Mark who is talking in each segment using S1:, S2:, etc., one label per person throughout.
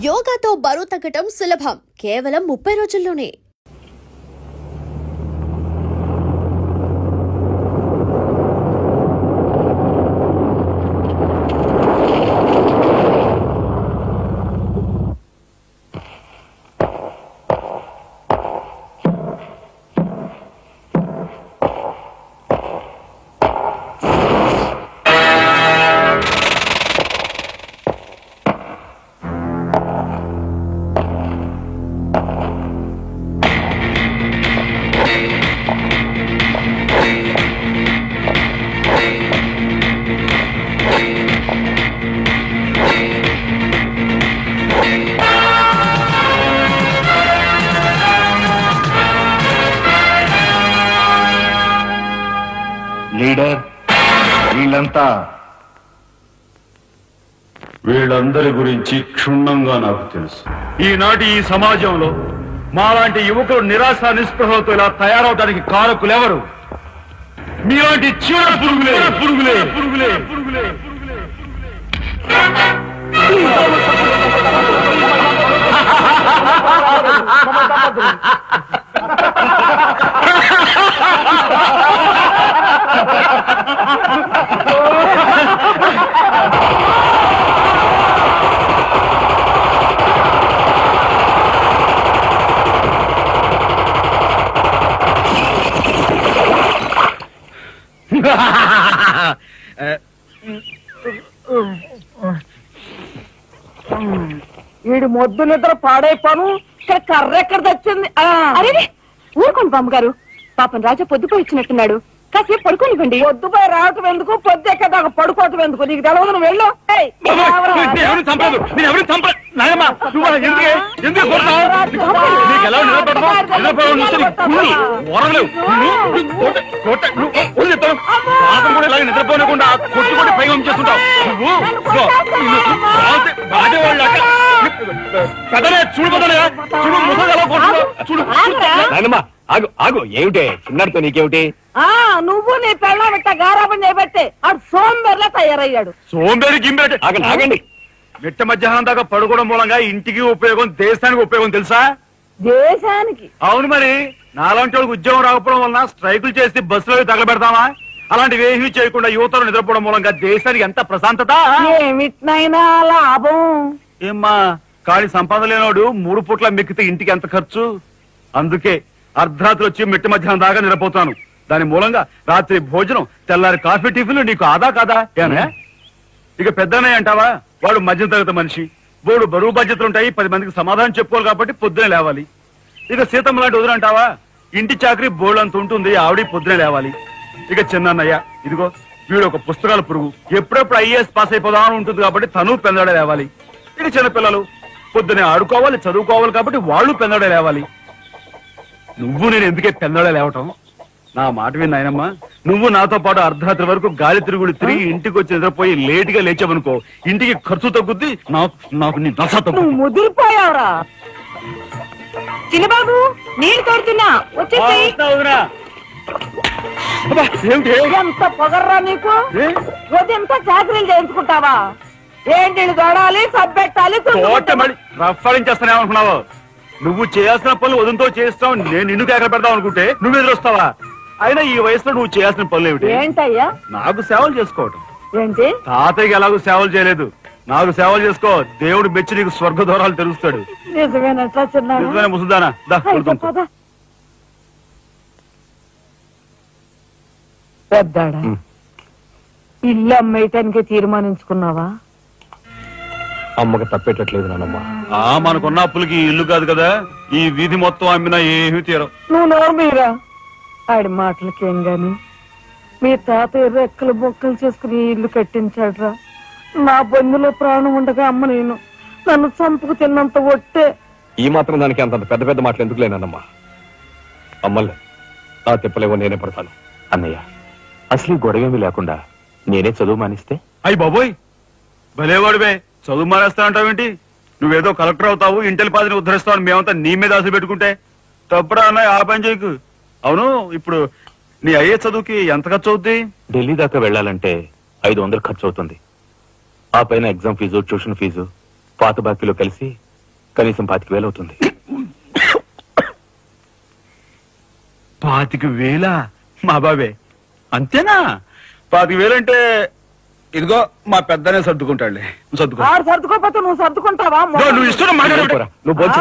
S1: యోగాతో బరువు తగ్గటం సులభం, కేవలం 30 రోజుల్లోనే.
S2: లీడర్, వీళ్ళందరి గురించి క్షుణ్ణంగా నాకు తెలుసు. ఈనాటి ఈ సమాజంలో మాలాంటి యువకులు నిరాశ నిస్పృహలతో ఇలా తయారవడానికి కారకులెవరు? మీలాంటి చీడ పురుగులే పురుగులే పురుగులే పురుగులే
S3: వీడి మొద్దు నిద్ర పాడైపోను. ఇక్కడ కర్ర ఎక్కడ తెచ్చింది?
S4: అరే ఊరుకోండి బామ్మగారు, పాపం రాజా పొద్దుపోయి ఇచ్చినట్టున్నాడు, కాసేపు పడుకోనివ్వండి.
S3: పొద్దుపై రావటం ఎందుకు, పొద్దు ఎక్కదాకా పడుకోవటం ఎందుకు? నీకు తెలవదు, నువ్వు వెళ్ళు.
S2: నిద్రపోనకుండా కొట్టుకుంటే పైగా ఉంచేస్తుంటావు ఆగు ఆగు, ఏమిటే చిన్నాడితో నీకేమిటి?
S3: నువ్వు నీ పెళ్ళ పెట్ట గారాబం చేయబట్టే ఆడు సోంబేర్లా తయారయ్యాడు.
S2: సోంబేరి గింబేట ఆగండి. మిట్ట మధ్యాహ్నం దాకా పడుకోవడం మూలంగా ఇంటికి ఉపయోగం, దేశానికి ఉపయోగం తెలుసా?
S3: దేశానికి?
S2: అవును మరి. నాలాంటి వాళ్ళకి ఉద్యోగం రాకపోవడం వలన స్ట్రైకులు చేసి బస్సులో తగలబెడతామా? అలాంటివి ఏమీ చేయకుండా యువతలు నిద్రపోవడం మూలంగా దేశానికి ఎంత ప్రశాంతత.
S3: ఏమిటినైనా లాభం
S2: ఏమ్మా, కాళీ సంపాదన లేనోడు 3 పూట్ల మిక్కితే ఇంటికి ఎంత ఖర్చు? అందుకే అర్ధరాత్రి వచ్చి మిట్ట మధ్యాహ్నం దాకా నిద్రపోతాను. దాని మూలంగా రాత్రి భోజనం, తెల్లారి కాఫీ, టిఫిన్లు నీకు ఆదా కాదా? ఏనా ఇక పెద్దనే అంటావా? వాడు మధ్య తరగతి మనిషి, బోడు బరువు బాధ్యతలుంటాయి, 10 మందికి సమాధానం చెప్పుకోవాలి కాబట్టి పొద్దునే లేవాలి. ఇక సీతమ్మ లాంటి వదులంటావా? ఇంటి చాకరీ బోర్డు అంత ఉంటుంది, ఆవిడ పొద్దునే లేవాలి. ఇక చిన్నయ్య, ఇదిగో వీడు ఒక పుస్తకాల పురుగు, ఎప్పుడెప్పుడు ఐఏఎస్ పాస్ అయిపోదామని ఉంటుంది కాబట్టి తను పెందడే లేవాలి. ఇక చిన్నపిల్లలు పొద్దునే ఆడుకోవాలి, చదువుకోవాలి కాబట్టి వాళ్ళు పెందడే లేవాలి. నువ్వు నేను ఎందుకే పెందడే లేవటం? నా మాట విని నాయనమ్మా, నువ్వు నాతో పాటు అర్ధరాత్రి వరకు గాలి తిరుగుడు తిరిగి ఇంటికి వచ్చి నిద్రపోయి లేటుగా లేచావనుకో, ఇంటికి ఖర్చు తగ్గుద్ది, నాకు నీ దశ తగ్గుద్ది.
S3: ముదిరిపోయావురా
S4: చిన్నబాబు, నీళ్లు తోడుతున్నా వచ్చేసి.
S3: ఎంత పొగర్రా నీకు? ఉదయంతా చాకరీలు చేయించుకుంటావా? ఏంటి తోడాలి, సబ్బెట్టాలి,
S2: రఫాడించేస్తానే అనుకున్నావు? నువ్వు చేయాల్సిన పనులు ఉదయంతో చేస్తావు, నేను నిన్ను కేకలు పెడతావు అనుకుంటే నువ్వు ఎదురొస్తావా? అయినా ఈ వయసులో నువ్వు చేయాల్సిన పనులు ఏమిటి?
S3: ఏంటయ్యా?
S2: నాకు సేవలు చేసుకోవటం.
S3: ఏంటి?
S2: తాతయ్యకి ఎలాగో సేవలు చేయలేదు, నాకు సేవలు చేసుకో. దేవుడు మెచ్చి నీకు స్వర్గ దూరాలు తెలుస్తాడు.
S3: నిజమేనట్లా చిన్న
S2: నిజమే ముసుదానా?
S3: పెద్దాడా, ఇల్లు అమ్మేయటానికి తీర్మానించుకున్నావా?
S2: అమ్మకి తప్పేటట్లేదు నానమ్మ. మనకున్న అప్పులకి ఇల్లు కాదు కదా, ఈ వీధి మొత్తం అమ్మినా ఏమీ తీరం.
S3: నువ్వు నోరు మీరా? ఆడి మాటలకేం గాని మీ తాతయ్య రెక్కలు బొక్కలు చేసుకుని ఇల్లు కట్టించాడురా. నా బంధులో ప్రాణం ఉండగా అమ్మ నేను నన్ను చంపుకు తిన్నంత ఒట్టే.
S2: ఈ మాత్రం దానికి అంత పెద్ద పెద్ద మాటలు ఎందుకు లేనమ్మా? అమ్మలే నా తిప్పలేవో నేనే పడతాను.
S5: అన్నయ్య, అసలు గొడవేమీ లేకుండా నేనే చదువు మానిస్తే?
S2: అయ్యి బాబోయ్, భలేవాడివే. చదువు మానేస్తానంటావేంటి? నువ్వేదో కలెక్టర్ అవుతావు, ఇంటెల్ పాదిని ఉద్ధరిస్తావు అని మేమంతా నీ మీద ఆశ పెట్టుకుంటే తప్పుడా అన్నయ్య? ఆ పని చేయకు. అవును, ఇప్పుడు నీ అయ్యే చదువుకి ఎంత ఖర్చు అవుద్ది?
S5: ఢిల్లీ దాకా వెళ్లాలంటే 500 ఖర్చు అవుతుంది. ఆ పైన ఎగ్జామ్ ఫీజు, ట్యూషన్ ఫీజు, పాత బాకీలో కలిసి కనీసం 25,000 అవుతుంది.
S2: 25,000 మా బాబే అంతేనా? 25,000 అంటే ఇదిగో మా పెద్దనే సర్దుకుంటాడులే. సర్దుకో.
S3: ఆడు సర్దుకోపోతే నువ్వు సర్దుకుంటావా?
S2: నువ్వు ఇష్టం
S5: పోరా, నువ్వు భోంచే.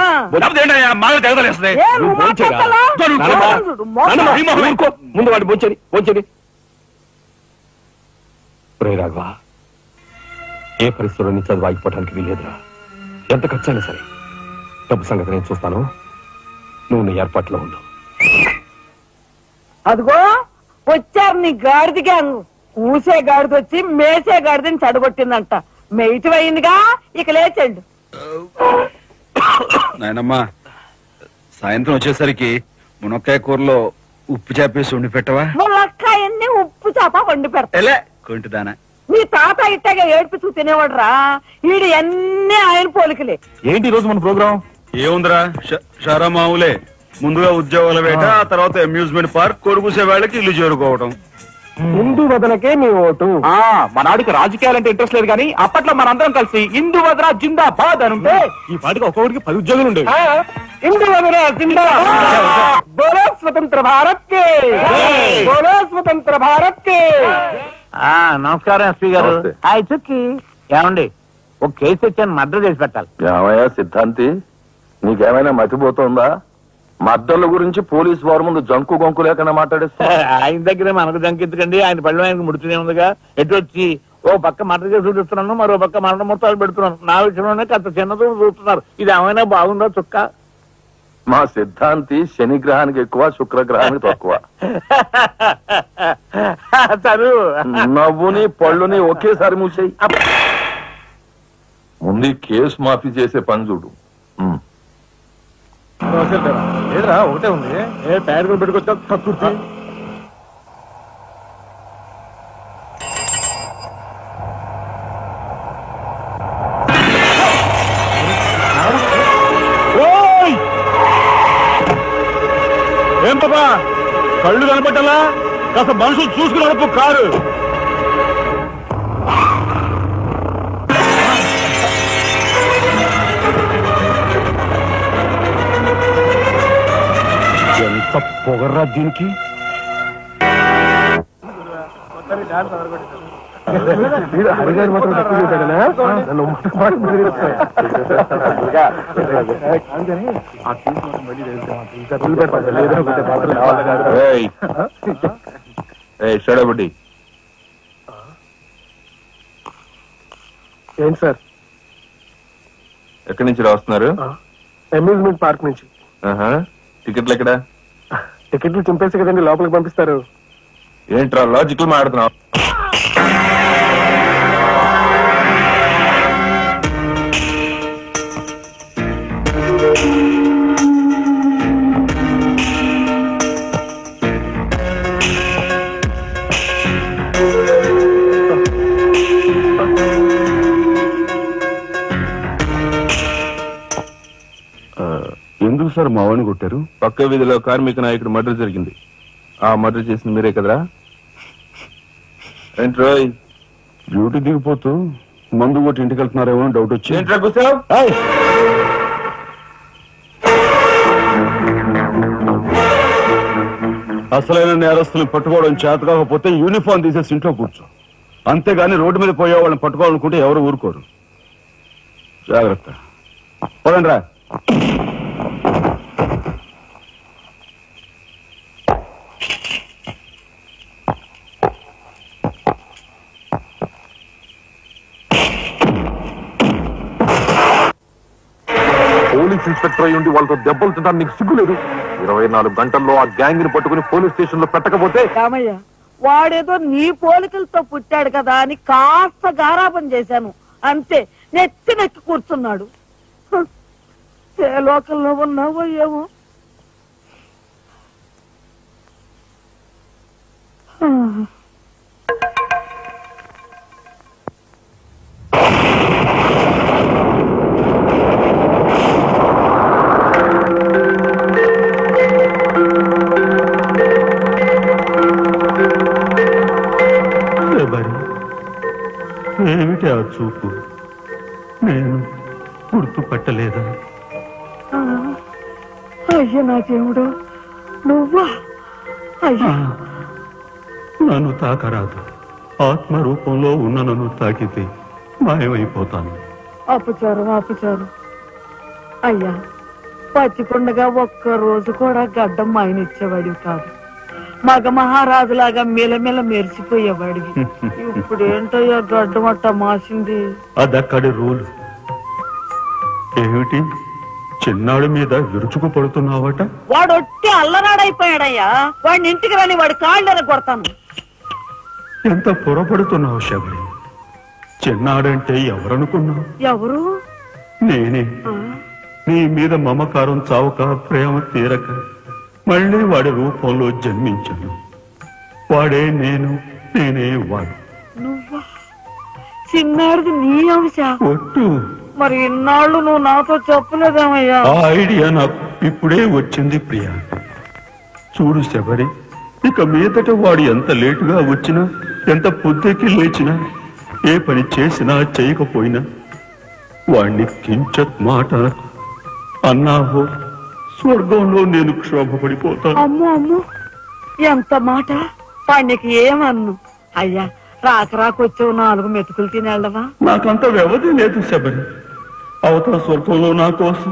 S3: ఏ, నువ్వు మాట్లాడతావా? చూడు, మోసం.
S5: ముందు వాడు భోంచేది. రే రాఘవ, ఏ పరిస్థితుల్లో నీ చదువు ఆగిపోవడానికి వీలేదురా. ఎంత ఖర్చైనా సరే డబ్బు సంగతి నేను చూస్తాను. నువ్వు నీ ఏర్పాట్లో ఉండు.
S3: అదిగో వచ్చారు నీ గాడిద గ్యాంగ్. ఊసే గాడిద వచ్చి మేసే గాడిదని చెడగొట్టిందంట. మెయిటి అయిందిగా, ఇక లేచండు.
S2: నాయనమ్మా, సాయంత్రం వచ్చేసరికి మునక్కాయ కూరలో ఉప్పు చేపేసి వండి పెట్టవా?
S3: ములక్కాయన్ని ఉప్పు చేప వండి పెడతా.
S2: ఎలా కొంటిదానా?
S3: నీ తాత ఇట్టగా ఏడ్పిస్తూ తినేవాడురా. ఈడు అన్ని ఆయన పోలికలే.
S5: ఏంటి ఈ రోజు మన ప్రోగ్రాం?
S2: ఏముందిరా, షారా మామూలే. ముందుగా ఉద్యోగాల వేట, ఆ తర్వాత అమ్యూజ్మెంట్ పార్క్, కొడుకుసే వాళ్ళకి ఇల్లు చేరుకోవడం.
S5: హిందూ వదనకే మీ ఓటు. మనాడికి రాజకీయాలంటే ఇంట్రెస్ట్ లేదు కానీ అప్పట్లో మనందరం కలిసి హిందూ వదన జిందాబాద్ అని ఉంటే ఈ పాటికి ఒక్కొక్కడికి 10 ఉద్యోగులు ఉండేవి.
S3: హిందూ వదన జిందాబాద్. బోలో స్వతంత్ర భారత్ కే, బోలో స్వతంత్ర భారత్ కే.
S6: నమస్కారం ఎస్పీ గారు. హాయ్ చుక్కి. ఏమండి, ఒక కేసు తెచ్చాను, మర్డర్ చేసి పెట్టాలి.
S7: ఏమయ్యా సిద్ధాంతి, నీకేమైనా మతిపోతుందా? మద్దళ్ళ గురించి పోలీసు వారి ముందు జంకు గొంకు లేకుండా మాట్లాడేస్తా.
S6: ఆయన దగ్గరే మనకు జంకెత్తుకండి, ఆయన పళ్ళు ఆయనకు ముడుతూనే ఉందిగా. ఎటు వచ్చి ఓ పక్క మర్డర్ చేసి చూపిస్తున్నాను, మరో పక్క మరణ మొత్తాలు పెడుతున్నాను. నా విషయంలోనే కాస్త చిన్నదో చూస్తున్నారు. ఇది ఏమైనా బాగుందో చుక్క?
S7: మా సిద్ధాంతి శనిగ్రహానికి ఎక్కువ, శుక్రగ్రహానికి తక్కువ.
S6: చదువు
S7: నవ్వుని పళ్ళుని ఒకేసారి మూసేయి. ముందు కేసు మాఫీ చేసే పని చూడు.
S5: లేదురా, ఒకటే ఉంది. ఏ ప్యాడ్ పెట్టుకొచ్చా తక్కువ.
S2: ఏం పాపా, కళ్ళు కనపట్టాలా? కాస్త మనుషులు చూసుకుని నడుపు కారు.
S5: ఎంత పొగర్రా దీనికి. హరిగారు మాత్రం తక్కువ చేశాడనా?
S7: షడబుడ్డి
S5: ఏంటి సార్?
S7: ఎక్కడి నుంచి రాస్తున్నారు?
S5: అమ్యూజ్మెంట్ పార్క్ నుంచి.
S7: టికెట్లు ఎక్కడా?
S5: టికెట్లు చింపేసి కదండి లోపలికి పంపిస్తారు.
S7: ఏంట్రా లాజికల్ మాట్లాడుతున్నావు?
S2: ఎందుకు సార్ మా వాడిని కొట్టారు?
S7: పక్క వీధిలో కార్మిక నాయకుడు మర్డర్ జరిగింది. ఆ మర్డర్ చేసింది మీరే కదరా? ఏంట్రోయ్,
S2: డ్యూటీ దిగిపోతూ మందు కొట్టి ఇంటికి వెళ్తున్నారేమో డౌట్ వచ్చి.
S7: ఏంట్రా కూర్చోవ్?
S2: అసలైన నేరస్తుల్ని పట్టుకోవడం చేత కాకపోతే యూనిఫామ్ తీసేసి ఇంట్లో కూర్చో. అంతేగాని రోడ్డు మీద పోయే వాళ్ళని పట్టుకోవాలనుకుంటే ఎవరు ఊరుకోరు. జాగ్రత్త. పోదండి రా.
S7: పోలీస్ ఇన్స్పెక్టర్ అయి ఉండి వాళ్ళతో దెబ్బలు తింటాను నీకు సిగ్గులేదు? 24 గంటల్లో ఆ గ్యాంగ్ ని పట్టుకుని పోలీస్ స్టేషన్ లో పెట్టకపోతే?
S3: రామయ్య, వాడేదో నీ పోలికలతో పుట్టాడు కదా అని కాస్త గారాపం చేశాను అంతే. నెత్తి నెక్కి కూర్చున్నాడు. ఏ లోకల్లో ఉన్నావో ఏమో.
S2: ఏమిటి ఆ చూపు? నేను గుర్తుపట్టలేదా?
S3: అయ్యా నా దేవుడు, నువ్వా? అయ్యా
S8: నన్ను తాకరాదు. ఆత్మ రూపంలో ఉన్న నన్ను తాకితే మాయమైపోతాను.
S3: అపచారం అపచారం. అయ్యా పచ్చికొండగా ఒక్క రోజు కూడా గడ్డం మాయనిచ్చేవాడివి కాదు. మగ మహారాజులాగా మెలమెల మెరిసిపోయేవాడివి. ఇప్పుడు ఏంటయ్యా గడ్డం అట్ట మాసింది?
S8: అదక్కడి రూలు. ఏమిటి చిన్నాడు మీద విరుచుకు పడుతున్నావట?
S3: వాడు ఒట్టి అల్లనాడైపోయాడయ్యా. వాడిని ఇంటికి రాని వాడి కాళ్ళని కొడతాను.
S8: ఎంత పొరపడుతున్నావు శబరి. చిన్నాడంటే ఎవరనుకున్నావు?
S3: ఎవరు?
S8: నేనే. నీ మీద మమకారం చావక, ప్రేమ తీరక మళ్ళీ వాడి రూపంలో జన్మించాను. వాడే నేను, నేనే వాడు.
S3: నువ్వా? చిన్నాడిది నీ అంశ?
S8: ఒట్టు.
S3: మరి ఇన్నాళ్ళు నువ్వు నాతో చెప్పలేదేమయ్యా?
S8: ఆ ఐడియా నాకు ఇప్పుడే వచ్చింది ప్రియా. చూడు శబరి, ఇక మీదట వాడు ఎంత లేటుగా వచ్చినా, ఎంత పొద్దుకి లేచినా, ఏ పని చేసినా చేయకపోయినా వాణ్ణి కించత్ మాట అన్నావో స్వర్గంలో నేను క్షోభపడిపోతాను.
S3: అమ్మో అమ్మో, ఎంత మాట! వాడికి ఏమన్ను? అయ్యా రాకొచ్చావు, 4 మెతుకులు తినేళ్ళవా?
S8: నాకంత వ్యవధి లేదు శబరి. అవతల స్వర్గంలో నా కోసం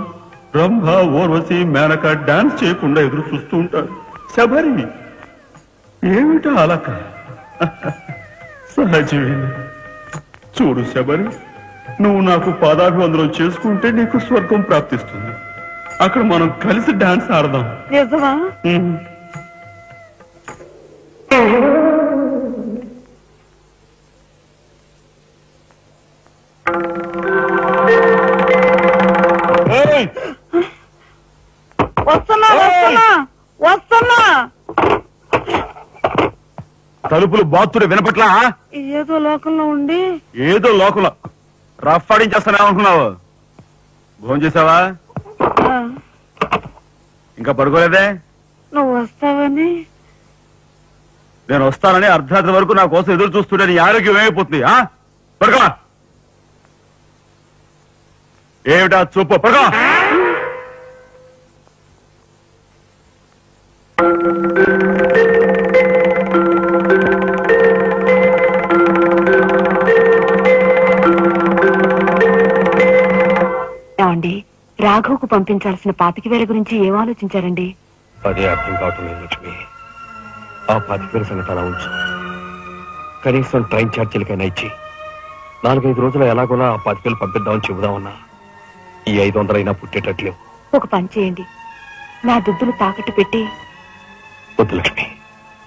S8: రంభ, ఊర్వశి, మేనక డాన్స్ చేయకుండా ఎదురు చూస్తూ ఉంటారు. శబరి ఏమిటా అలక? సహజమే. చూడు శబరి, నువ్వు నాకు పాదాభివందనం చేసుకుంటే నీకు స్వర్గం ప్రాప్తిస్తుంది. అక్కడ మనం కలిసి డాన్స్ ఆడదాం.
S3: నిజమా? వస్తున్నా వస్తున్నా వస్తున్నా.
S2: తలుపులు బాత్తుడు వినపట్లా?
S3: ఏదో లోకంలో ఉండి
S2: ఏదో లోకంలో రఫ్ ఆడించేస్తానేమనుకున్నావు? భోజనం చేసావా? ఇంకా పడుకోలేదే?
S3: నువ్వు వస్తావని.
S2: నేను వస్తానని అర్ధరాత్రి వరకు నా కోసం ఎదురు చూస్తుంటే నీ ఆరోగ్యం ఏమైపోతుంది? పడుకో. ఏమిటా చూపు? పడుకో.
S4: ఏమండి, రాఘవ్కు పంపించాల్సిన 25,000 గురించి ఏం ఆలోచించారండి?
S5: అదే అర్థం కావటం లేదు లక్ష్మి. ఆ 25,000 సంగతి అలా ఉంచు. కనీసం ట్రైన్ ఛార్జీలకైనా ఇచ్చి 4-5 రోజులు ఎలాగోలా ఆ 25,000 పంపిద్దామని చెబుదామన్నా ఈ 500 అయినా పుట్టేటట్లు.
S4: ఒక పని చేయండి, నా దుద్దులు తాకట్టు పెట్టి.
S5: వద్దు లక్ష్మి,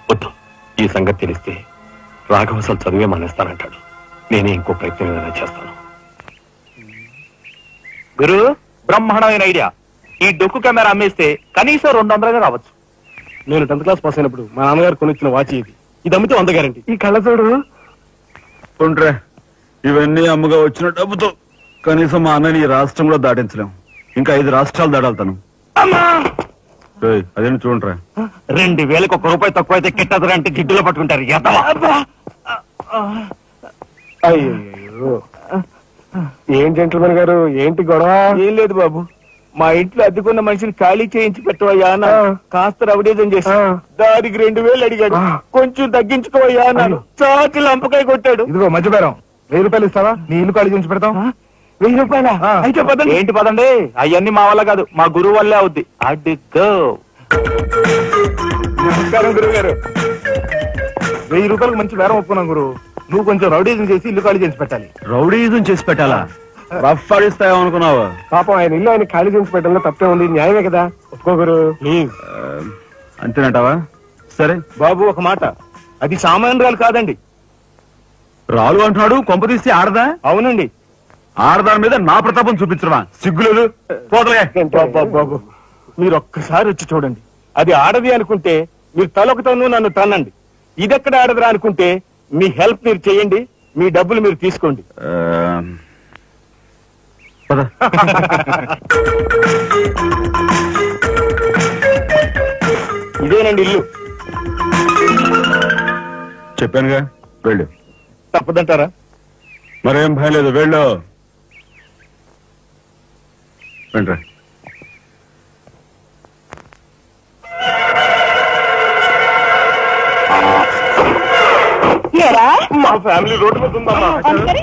S5: వద్దు. ఈ సంగతి తెలిస్తే రాఘవ అసలు చదివే మానేస్తానంటాడు. నేనే ఇంకో ప్రయత్నం ఏదైనా చేస్తాను.
S6: గురు, బ్రహ్మాండమైన ఐడియా. ఈ డొక్కు కెమెరా అమ్మేస్తే కనీసం 200 రావచ్చు.
S5: నేను 10th క్లాస్ పాస్ అయినప్పుడు మా నాన్నగారు కొనిచ్చిన వాచి ఇది. ఇది అమ్మితే 100 గ్యారంటీ.
S3: ఈ కళ్ళ చూడు.
S2: ఉంట్రే, ఇవన్నీ అమ్మగా వచ్చిన డబ్బుతో కనీసం మా అన్నని ఈ రాష్ట్రంలో దాటించలేం. ఇంకా 5 రాష్ట్రాలు దాడాలతాను. అదేంటి చూడండిరా.
S6: 2,000కు 1 రూపాయి తక్కువ అయితే కిట్టదురా అంటే జిడ్డులో పట్టుకుంటారు.
S5: అయ్యో, ఏం జెంట్లమన్ గారు, ఏంటి గొడవ?
S6: ఏం లేదు బాబు, మా ఇంట్లో అద్దెకున్న మనిషిని ఖాళీ చేయించి పెట్టవయ్యా అన్న. కాస్త రవిడేజం చేసి దానికి 2,000 అడిగాడు. కొంచెం తగ్గించుకోవయ్యా అన్నాను. చాచి లంపకాయ కొట్టాడు.
S7: ఇదిగో మధ్యపేరం 1000 రూపాయలు ఇస్తావా? నీ ఇల్లు ఖాళీ చేసి పెడతాం.
S6: 1000 రూపాయలా? అయితే పదండి. ఏంటి పదండి, అవన్నీ మా వల్ల కాదు, మా గురువు వల్లే అవుద్ది. అడ్డుగో.
S7: నమస్కారం గురువు గారు. 1000 రూపాయలకు మంచి బేరం ఒప్పుకున్నాం గురువు. నువ్వు కొంచెం రౌడీజం చేసి ఇల్లు ఖాళీ చేసి పెట్టాలి.
S2: రౌడీజం చేసి పెట్టాలా? రఫ్ ఆడిస్తాయేమనుకున్నావా?
S7: పాపం ఆయన ఇల్లు ఆయన ఖాళీ చేసి పెట్టడంలో తప్పే ఉంది. న్యాయమే కదా, ఒప్పుకో గురు ప్లీజ్.
S2: అంతేనంటావా? సరే
S6: బాబు, ఒక మాట, అది సామాన్యురాలు కాదండి.
S2: రాలు అంటున్నాడు. కొంప తీసి ఆడదా?
S6: అవునండి.
S2: ఆడదాని మీద నా ప్రతాపం చూపించడమా? సిగ్గులేదు. పోతలే.
S6: బాబు, మీరు ఒక్కసారి వచ్చి చూడండి. అది ఆడది అనుకుంటే మీరు తలొకతోనూ నన్ను తన్నండి. ఇదెక్కడ ఆడదురా అనుకుంటే మీ హెల్ప్ మీరు చేయండి, మీ డబ్బులు మీరు తీసుకోండి. ఇదేనండి ఇల్లు.
S2: చెప్పానుగా, వెళ్ళు.
S6: తప్పదంటారా?
S2: మరేం భయం లేదు, వెళ్ళు. వెంట్రా.
S7: ఫ్యామిలీ రోడ్డు మీద ఉందమ్మా.
S4: అందుకని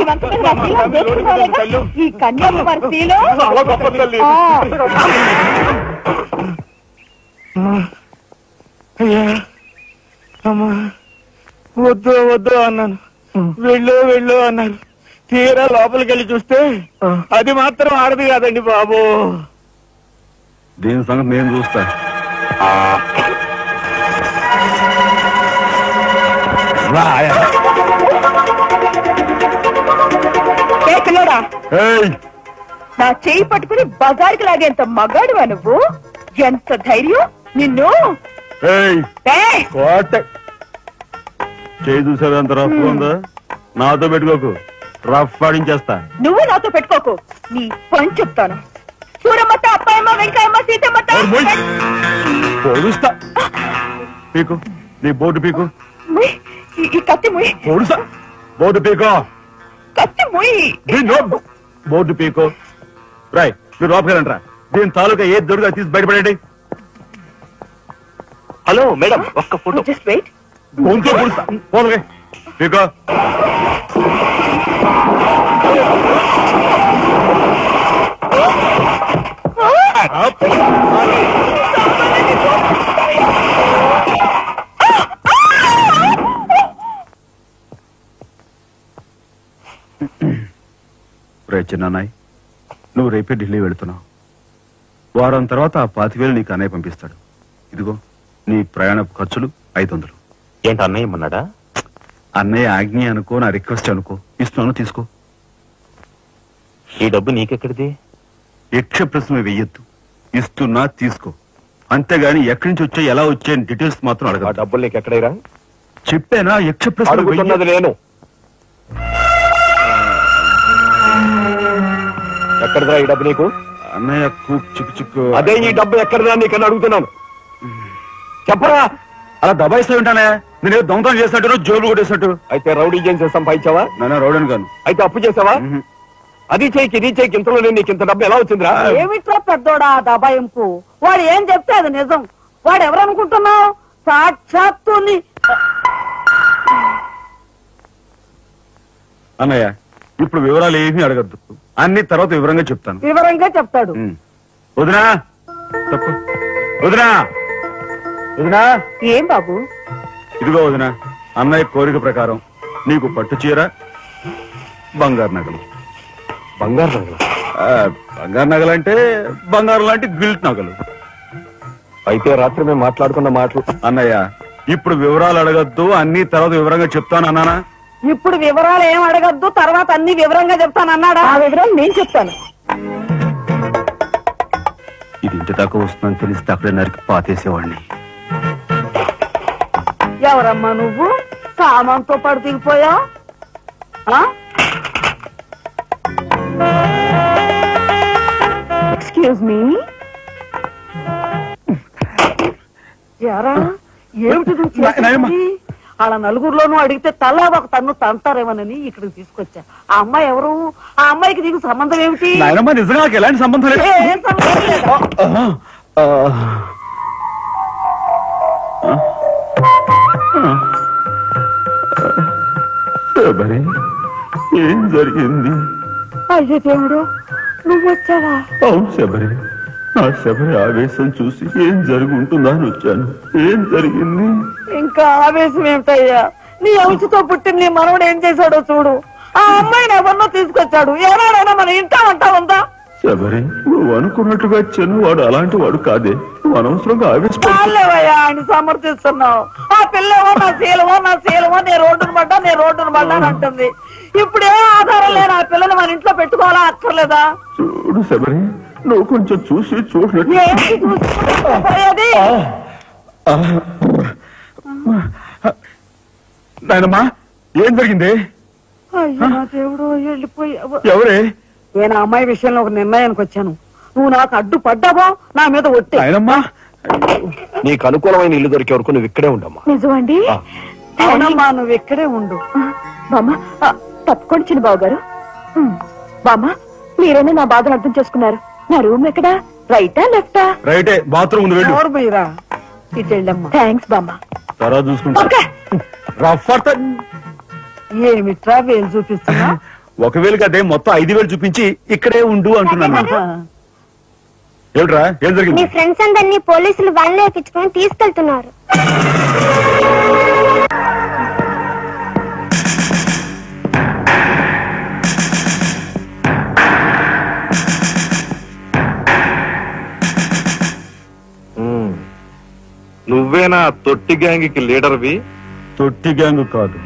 S4: ఇవంతా మీద రద్దీలో వేసుకోలేదా? ఈ కన్యాకుమారి స్త్రీలో
S7: చాలా గొప్ప తల్లి.
S6: అయ్యా అమ్మా వద్దు వద్దు అన్నాను, వెళ్ళు వెళ్ళు అన్నారు. తీరా లోపలికి వెళ్ళి చూస్తే అది మాత్రం ఆడది కాదండి బాబు.
S2: దీని సంగతి నేను చూస్తా.
S4: పిల్లడా, నా చేయి పట్టుకుని బజార్కి లాగేంత మగాడువా నువ్వు? ఎంత ధైర్యం నిన్ను!
S2: చేయి చూసారు అంత రఫ్ ఉందా? నాతో పెట్టుకోకు, రఫ్ ఆడించేస్తా.
S4: నువ్వు నాతో పెట్టుకోకు, నీ పని చెప్తాను. సూరమ్మత, అప్పాయమ్మ, వెంకయ్యమ్మ, సీతమ్మత
S2: పొడుస్తా. పీకు, నీ బోర్డు పీకు.
S4: ఈ కత్తి ముయ్.
S2: పొడుస్తా. బోర్డు పీకో.
S4: కత్తి ముయ్.
S2: బోర్డు పీకో. రాయ్, మీరు లోపలిరా. దీని తాలూకా ఏది దొరుకుతా తీసి బయటపడండి.
S5: హలో మేడం, ఒక్క ఫోటో.
S4: Just wait.
S2: గొంతు పొడుస్తా. పోలే పీకో. చిన్నాయ్, నువ్వు రేపే ఢిల్లీ వెళుతున్నావు. వారం తర్వాత ఆ 25,000 నీకు అన్నయ్య పంపిస్తాడు. ఇదిగో నీ ప్రయాణ ఖర్చులు 500.
S5: ఏంటి అన్నయ్య ఏమన్నాడా?
S2: అన్నయ్య ఆజ్ఞ అనుకో, నా రిక్వెస్ట్ అనుకో. ఇస్తున్నాను, తీసుకో.
S5: ఈ డబ్బు నీకెక్కడిది?
S2: యక్ష ప్రశ్న వెయ్యొద్దు. ఇస్తున్నా, తీసుకో. అంతేగాని ఎక్కడి నుంచి వచ్చాయి, ఎలా వచ్చాయని డీటెయిల్స్ మాత్రం అడగ.
S5: డబ్బులు నీకు ఎక్కడైరా?
S2: చెప్పానా? యక్ష ప్రశ్న
S5: అడుగుతున్నది నేను. ఎక్కడదా ఈ డబ్బు నీకు?
S2: అన్నయ్య చిక్కు చిక్కు.
S5: అదే ఈ డబ్బు ఎక్కడదా నీకన్నా అడుగుతున్నాను, చెప్పరా.
S2: అలా దబాయిస్తా ఉంటానే. నేను దొంగతనం చేసినట్టు, జోబులు కొట్టేసినట్టు.
S5: అయితే రౌడీ చేసి సంపాదించావా?
S2: నాన్న రౌడీని కాను.
S5: అయితే అప్పు చేసావా? అది చేయికి ఇది చేయికి ఇంతలో నీకు ఇంత డబ్బు ఎలా వచ్చిందిరా?
S3: ఏమిట్రా పెద్దోడా దబాయింపు? వాడు ఏం చెప్తే అది నిజం. వాడు ఎవరనుకుంటున్నావు? సాక్షాత్తు
S2: అన్నయ్య, ఇప్పుడు వివరాలు ఏమీ అడగద్దు. అన్ని తర్వాత వివరంగా చెప్తాను.
S3: వివరంగా చెప్తాడు.
S2: వదినా తప్పు. వదినా, వదినా.
S4: ఏం బాబు?
S2: ఇదిగో వదినా, అన్నయ్య కోరిక ప్రకారం నీకు పట్టు చీర, బంగారు నగలు.
S5: బంగారు నగలు?
S2: బంగారు నగలంటే బంగారు లాంటి గిల్ట్ నగలు.
S5: అయితే రాత్రి మేము మాట్లాడుకున్న మాటలు.
S2: అన్నయ్య, ఇప్పుడు వివరాలు అడగద్దు, అన్ని తర్వాత వివరంగా చెప్తాను అన్నానా?
S3: ఇప్పుడు వివరాలు ఏం అడగద్దు, తర్వాత అన్ని వివరంగా చెప్తానన్నాడా?
S4: ఆ వివరాలు నేను చెప్తాను.
S2: ఇది ఇంటి దాకా వస్తుందని తెలిస్తే అక్కడే నరికి పాతేసేవాడిని.
S3: ఎవరమ్మా నువ్వు? సామాన్తో పాటు దిగిపోయా?
S4: Excuse me.
S3: యారా ఏమిటి? అలా నలుగురిలోనూ అడిగితే తలా ఒక తన్ను తంతారేమోనని ఇక్కడికి తీసుకొచ్చా. ఆ అమ్మాయి ఎవరు? ఆ అమ్మాయికి నీకు సంబంధం ఏమిటి?
S2: నాయనమ్మ, నిజంగా నాకు ఎలాంటి సంబంధం లేదు.
S3: ఏం సంబంధం లేదా?
S8: శబరి, ఏం జరిగింది?
S3: అయ్యో దేవుడు, నువ్వు వచ్చావా?
S8: అవును శబరి, ఆ శబరి ఆవేశం చూసి ఏం జరుగుంటుందా అని వచ్చాను. ఏం జరిగింది?
S3: ఇంకా ఆవేశం ఏమిటయ్యా? నీ అంశతో పుట్టిన నీ మనవడు ఏం చేశాడో చూడు. ఆ అమ్మాయిని ఎవరినో తీసుకొచ్చాడు. ఎవరైనా మన ఇంటా అంటా ఉందా?
S8: శబరి, నువ్వు అనుకున్నట్టుగా చిన్నవాడు అలాంటి వాడు కాదే. నువ్వు అనవసరంగా
S3: ఆవేశపడలేవయ్యా ఆయన సమర్థిస్తున్నావు. ఆ పిల్లవో నా శీలమో నేను రోడ్డును పడ్డా అని అంటుంది. ఇప్పుడు ఏ ఆధారం లేని ఆ పిల్లని మన ఇంట్లో పెట్టుకోవాలా అక్కర్లేదా?
S8: చూడు శబరి, నువ్వు కొంచెం చూసి చూసినట్టు.
S2: నాయనమ్మా, ఏం జరిగింది?
S3: అయ్యో నా దేవుడు, వెళ్ళిపోయావు.
S2: ఎవరే?
S3: నేను ఆ అమ్మాయి విషయంలో ఒక నిర్ణయానికి వచ్చాను. నువ్వు నాకు అడ్డు పడ్డావో నా మీద ఒట్టి.
S2: నాయనమ్మా,
S5: నీకు అనుకూలమైన ఇల్లు దొరికే వరకు నువ్వు ఇక్కడే ఉండమ్మా.
S4: నిజమండి?
S3: అవునమ్మా, నువ్వు ఇక్కడే ఉండు.
S4: బామ్మ, తప్పుకోండి చిన్న బాబు గారు. బామ్మ, మీరైనా నా బాధను అర్థం చేసుకున్నారు. నా రూమ్ ఎక్కడా? రైటా లెఫ్టా?
S2: రైటే, బాత్రూమ్ ఉంది, వెళ్ళు.
S3: ఎవరు మీరా? ఇటు వెళ్ళమ్మా.
S4: థ్యాంక్స్ బామ్మ.
S2: తర్వాత చూసుకుంటా. రఫ్
S3: ఏమిట్రా వేలు చూపిస్తున్నా?
S2: ఒకవేళ కదే మొత్తం 5,000 చూపించి ఇక్కడే ఉండు అంటున్నాను. ఏమిట్రా ఏం
S9: మీ
S2: జరిగింది?
S9: ఫ్రెండ్స్ అందరినీ పోలీసులు వన్లో ఎక్కించుకొని తీసుకెళ్తున్నారు.
S7: నువ్వేనా తొట్టి గ్యాంగ్కి లీడర్వి?
S2: తొట్టి గ్యాంగ్ కాదు,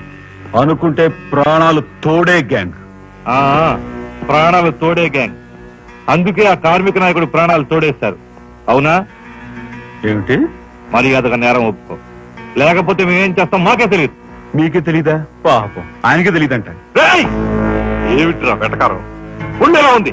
S2: అనుకుంటే ప్రాణాలు తోడే గ్యాంగ్.
S7: ప్రాణాలు తోడే గ్యాంగ్. అందుకే ఆ కార్మిక నాయకుడు ప్రాణాలు తోడేశారు. అవునా?
S2: ఏమిటి?
S7: మర్యాదగా నేరం ఒప్పుకో, లేకపోతే మేమేం చేస్తాం మాకే తెలియదు.
S2: మీకే తెలీదా? పాపం ఆయనకే తెలియదంట.
S7: ఏమిట్రా వెటకారం? ఉండేలా ఉంది.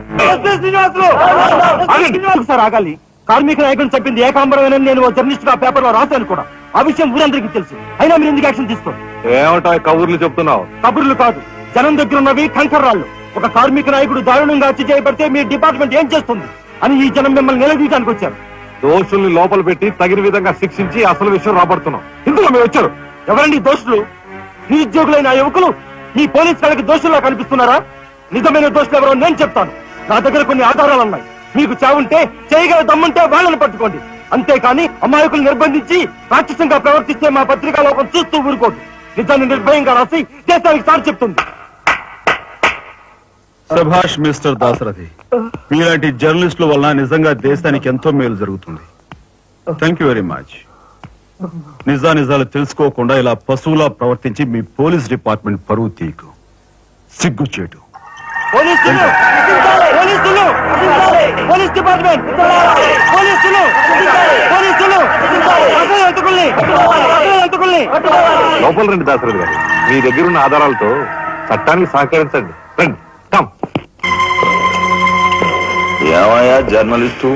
S6: సార్ ఆగాలి. కార్మిక నాయకులు చెప్పింది ఏకాంబరమేనని నేను జర్నలిస్ట్ గా పేపర్ లో రాశాను కూడా. ఆ విషయం ఊరందరికీ తెలుసు. అయినా మీరు ఎందుకు యాక్షన్ తీసుకోండి?
S7: ఏమిటా కబుర్లు చెప్తున్నావు?
S6: కబుర్లు కాదు, జనం దగ్గర ఉన్నవి కంకర్రాళ్ళు. ఒక కార్మిక నాయకుడు దారుణంగా హత్య చేయబడితే మీ డిపార్ట్మెంట్ ఏం చేస్తుంది అని ఈ జనం మిమ్మల్ని నిలదీయడానికి వచ్చారు.
S7: దోషుల్ని లోపల పెట్టి తగిన విధంగా శిక్షించి అసలు విషయం రాబడుతున్నాం. ఇందులో మీరు వచ్చారు.
S6: ఎవరండి దోషులు? నిరుద్యోగులైన ఆ యువకులు మీ పోలీసు వాళ్ళకి దోషుల్లా కనిపిస్తున్నారా? నిజమైన దోషులు ఎవరో నేను చెప్తాను. నా దగ్గర కొన్ని ఆధారాలున్నాయి. మీకు చావుంటే చేయగల దమ్ముంటే వాళ్ళని పట్టుకోండి. అంతేకాని అమాయకులు నిర్బంధించి రాక్షసంగా ప్రవర్తిస్తే మా పత్రికా లోపం చూస్తూ ఊరుకోదు. నిజాన్ని నిర్భయంగా రాసి దేశానికి సార్ చెప్తుంది.
S2: సభాష్ మిస్టర్ దాసరథి, మీలాంటి జర్నలిస్టుల వల్ల నిజంగా దేశానికి ఎంతో మేలు జరుగుతుంది. Thank you very much. నిజాలు తెలుసుకోకుండా ఇలా పశువులా ప్రవర్తించి మీ పోలీస్ డిపార్ట్మెంట్ పరువు తీకు. సిగ్గుచేటు.
S6: పోలీసులు, పోలీసులు, పోలీస్ డిపార్ట్మెంట్, పోలీసులు, పోలీసులు,
S7: లోపల రండి దాసరథి గారు. మీ దగ్గరున్న ఆధారాలతో చట్టానికి సహకరించండి. రండి. కమ్.
S10: ఏమయ్యా జర్నలిస్టు,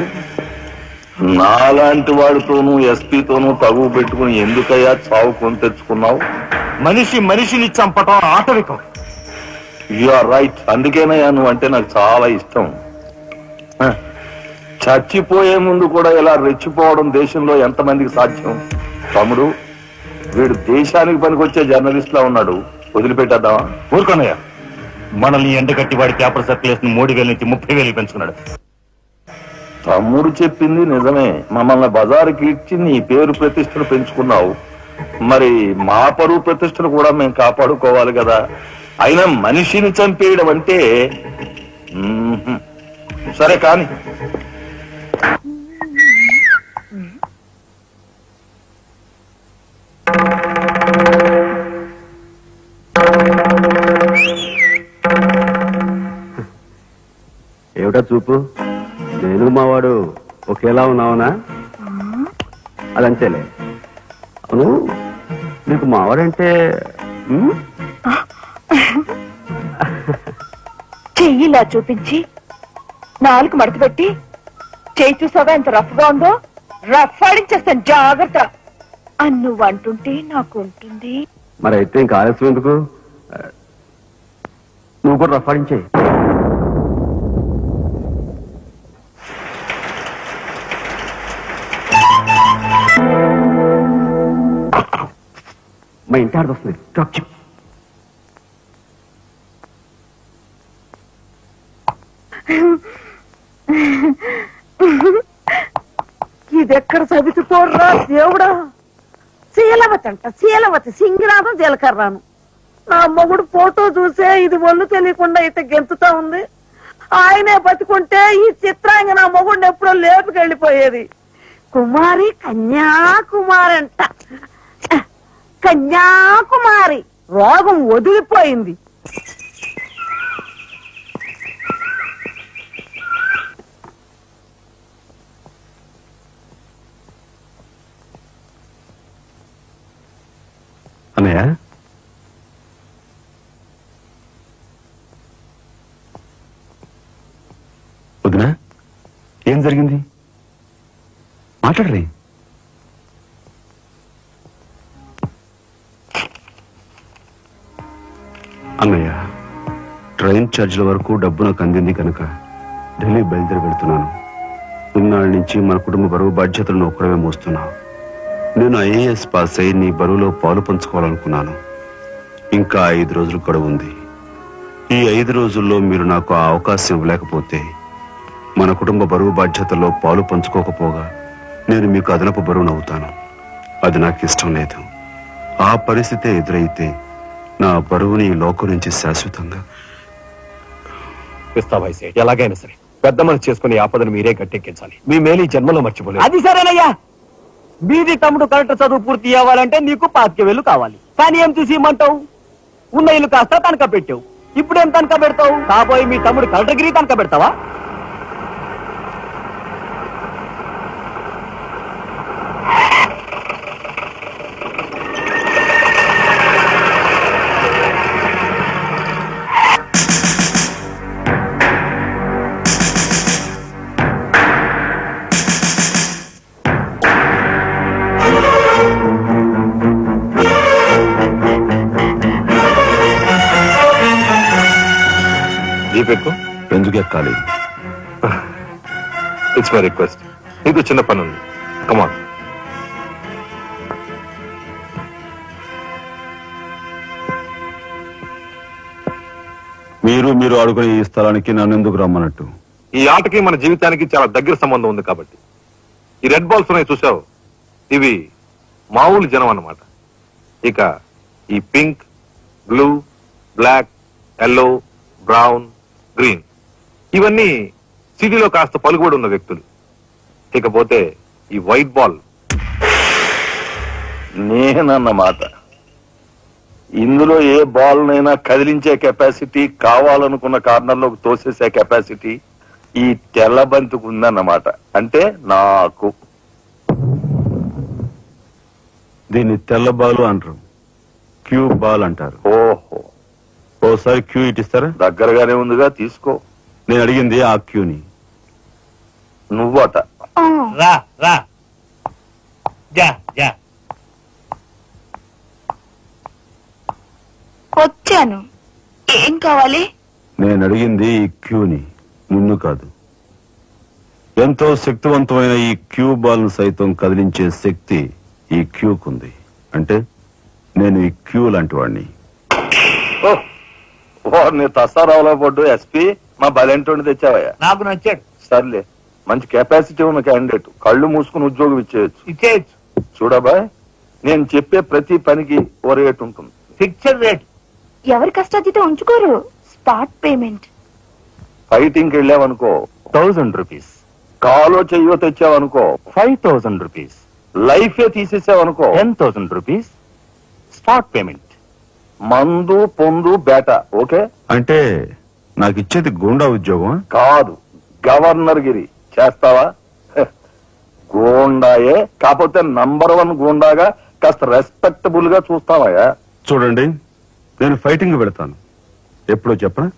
S10: నాలాంటి వాడితోనూ ఎస్పీతోనూ తగువ పెట్టుకుని ఎందుకయ్యా చావు కొని తెచ్చుకున్నావు?
S6: మనిషిని చంపటం ఆటవికం.
S10: You are right. అందుకేనయ్యా నువ్వు అంటే నాకు చాలా ఇష్టం. చచ్చిపోయే ముందు కూడా ఇలా రెచ్చిపోవడం దేశంలో ఎంతమందికి సాధ్యం? తమ్ముడు, వీడు దేశానికి పనికొచ్చే జర్నలిస్ట్ లా ఉన్నాడు. వదిలిపెట్టేద్దామా?
S5: ఊరుకోనయ్యా, మనల్ని ఎండగట్టి వాడి పేపర్ సర్క్యులేషన్ 3,000 నుంచి 30,000 పెంచుకున్నాడు.
S10: తమ్ముడు చెప్పింది నిజమే. మమ్మల్ని బజారుకి ఇచ్చి నీ పేరు ప్రతిష్టను పెంచుకున్నావు. మరి మా పరువు ప్రతిష్టను కూడా మేము కాపాడుకోవాలి కదా. అయినా మనిషిని చంపేయడం అంటే సరే కాని.
S11: ఏమిటా చూపు? నేను మావాడు ఒకేలా ఉన్నావునా? అదంతేలే. అవును, నీకు మావాడంటే
S4: చెయ్యిలా చూపించి నాలుగు మడత పెట్టి చెయ్యి చూసావా ఎంత రఫ్ గా ఉందో? రఫ్ ఆడించేస్తాను, జాగ్రత్త అని నువ్వు అంటుంటే నాకు ఉంటుంది.
S11: మరి అయితే ఇంకా ఆలస్యం ఎందుకు? నువ్వు కూడా రఫాడించే. మా ఇంటి ఆడ వస్తుంది.
S3: ఇదెక్కడ చదువుకోర్రా దేవుడా? శీలవతి అంట, శీలవతి, సింగిరాధం జీలకర్రాను. నా మొగుడు ఫోటో చూసే ఇది ఒళ్ళు తెలియకుండా అయితే గెంతుతా ఉంది. ఆయనే బతుకుంటే ఈ చిత్రాంగ నా మొగుడిని ఎప్పుడో లేపుకెళ్ళిపోయేది. కుమారి, కన్యాకుమారి అంట. కన్యాకుమారి రోగం వదిలిపోయింది.
S2: అన్నయ్య, వదినా, ఏం జరిగింది? మాట్లాడరే. అన్నయ్య, ట్రైన్ ఛార్జీల వరకు డబ్బు నాకు అందింది కనుక ఢిల్లీ బయలుదేరి వెళ్తున్నాను. ఇన్నాళ్ళ నుంచి మన కుటుంబ బరువు బాధ్యతలను ఒక్కడమే మోస్తున్నావు.
S8: నేను ఐఏఎస్ పాస్ అయి నీ బరువులో పాలు పంచుకోవాలనుకున్నాను. ఇంకా 5 రోజులు గడువు ఉంది. ఈ 5 రోజుల్లో మీరు నాకు ఆ అవకాశం ఇవ్వలేకపోతే మన కుటుంబ బరువు బాధ్యతల్లో పాలు పంచుకోకపోగా నేను మీకు అదనపు బరువునవుతాను. అది నాకు ఇష్టం లేదు. ఆ పరిస్థితే ఎదురైతే నా బరువుని ఈ లోకం నుంచి శాశ్వతంగా
S5: ఇస్తావా సేట్? ఎలాగైనా సరే పెద్ద మనసు చేసుకుని ఆపదను మీరే గట్టెక్కించాలి. మీ మేలు ఈ జన్మలో మర్చిపోలేదు.
S6: అది సరేనయ్యా, మీది తమ్ముడు కరెక్ట్ చదువు పూర్తి అవ్వాలంటే నీకు 25,000 కావాలి. కానీ ఏం చూసి ఇమ్మంటావు? ఉన్న ఇల్లు కాస్త తనఖా పెట్టావు. ఇప్పుడేం తనఖా పెడతావు? కాబోయే మీ తమ్ముడు కలెక్టర్గిరి తనఖా పెడతావా?
S8: ఎందుకు ఎక్కాలి?
S7: It's my request. నీకు చిన్న పని ఉంది. కమాన్.
S8: మీరు అడుగునే ఈ స్థలానికి నన్ను ఎందుకు రమ్మన్నట్టు?
S7: ఈ ఆటకి మన జీవితానికి చాలా దగ్గర సంబంధం ఉంది కాబట్టి. ఈ రెడ్ బాల్స్ ఉన్నాయి చూసావు, ఇవి మామూలు జనం అన్నమాట. ఇక ఈ pink, blue, black, yellow, brown, green ఇవన్నీ సిటీలో కాస్త పలుకుబడి ఉన్న వ్యక్తులు. ఇకపోతే ఈ వైట్ బాల్
S10: నేనన్నమాట. ఇందులో ఏ బాల్ నైనా కదిలించే కెపాసిటీ, కావాలనుకున్న కార్నర్లోకి తోసేసే కెపాసిటీ ఈ తెల్ల బంతికి ఉందన్నమాట. అంటే నాకు.
S8: దీన్ని తెల్ల బాలు అంటారు, క్యూ బాల్ అంటారు.
S10: ఓహో,
S8: ఓసారి క్యూ ఇటిస్తారా?
S10: దగ్గరగానే ఉందిగా, తీసుకో.
S8: నేను అడిగింది ఆ క్యూని.
S10: నువ్వట.
S6: రా రా, జా జా.
S4: వచ్చాను. ఏం కావాలి?
S8: నేను అడిగింది ఈ క్యూని, నిన్ను కాదు. ఎంతో శక్తివంతమైన ఈ క్యూ బాల్ ను సైతం కదిలించే శక్తి ఈ క్యూకుంది. అంటే నేను ఈ క్యూ లాంటి వాడిని.
S10: నీ తసారావులో పడ్డు ఎస్పీ, మా బలెంటోని తెచ్చావయ్యా.
S6: నాకు నచ్చాడు.
S10: సర్లే, మంచి కెపాసిటీ ఉన్న క్యాండిడేట్. కళ్ళు మూసుకుని ఉద్యోగం
S6: ఇచ్చేయచ్చు.
S10: చూడబాయ్, నేను చెప్పే ప్రతి పనికి ఓ రేట్ ఉంటుంది.
S6: Fixed rate.
S4: ఎవరి కష్టాతీతం ఉంచుకోరు. Spot payment.
S10: ఫైటింగ్ వెళ్ళావనుకో
S5: 1000 రూపీస్.
S10: కాలో చెయ్యో తెచ్చావనుకో
S5: 5000 రూపీస్.
S10: లైఫే తీసేసావనుకో
S5: 10,000 రూపీస్ స్పాట్ పేమెంట్.
S10: మందు పొందు బేట. ఓకే?
S8: అంటే నాకు ఇచ్చేది గుండా ఉద్యోగం
S10: కాదు, గవర్నర్ గిరి. చేస్తావా? గూండాయే, కాకపోతే నంబర్ 1 గూండాగా కాస్త రెస్పెక్టబుల్ గా చూస్తావయ్యా.
S8: చూడండి, నేను ఫైటింగ్ పెడతాను. ఎప్పుడో చెప్పనా?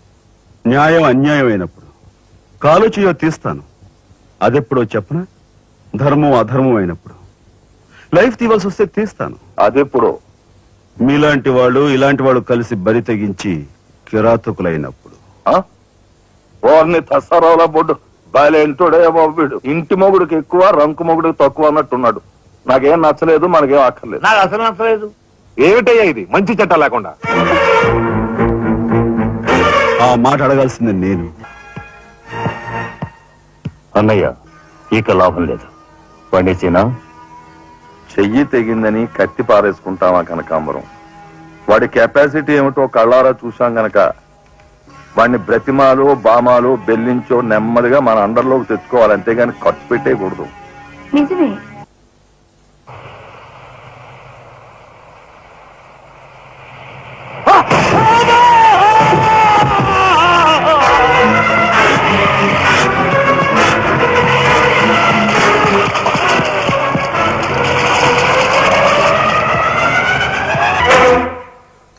S8: న్యాయం అన్యాయం అయినప్పుడు. కాలు చేయో తీస్తాను. అదెప్పుడో చెప్పనా? ధర్మం అధర్మం అయినప్పుడు. లైఫ్ తీవాల్సి వస్తే తీస్తాను.
S10: అదెప్పుడో?
S8: మీలాంటి వాళ్ళు ఇలాంటి వాళ్ళు కలిసి బరి తెగించి కిరాతకులైనప్పుడు.
S10: వారిని తసరాల బొడ్డు బాలేంటోడే బాబుడు. ఇంటి మొగుడికి ఎక్కువ, రంకు మొగుడికి తక్కువ అన్నట్టున్నాడు. నాకేం నచ్చలేదు, మనకేం అక్కర్లేదు.
S6: నాకు అసలు నచ్చలేదు.
S7: ఏమిటయ్యా ఇది మంచి చట్టం లేకుండా?
S8: ఆ మాట అడగాల్సింది నేను.
S5: అన్నయ్య, ఇక లాభం లేదు. పండించినా
S10: చెయ్యి తెగిందని కత్తి పారేసుకుంటామా కనకాంబరం? వాడి కెపాసిటీ ఏమిటో కళ్ళారా చూశాం గనక వాడిని బ్రతిమాలో బామాలో బెల్లించో నెమ్మదిగా మన అండర్లోకి తెచ్చుకోవాలి. అంతేగాని ఖర్చు పెట్టేయకూడదు.
S4: నిజమే.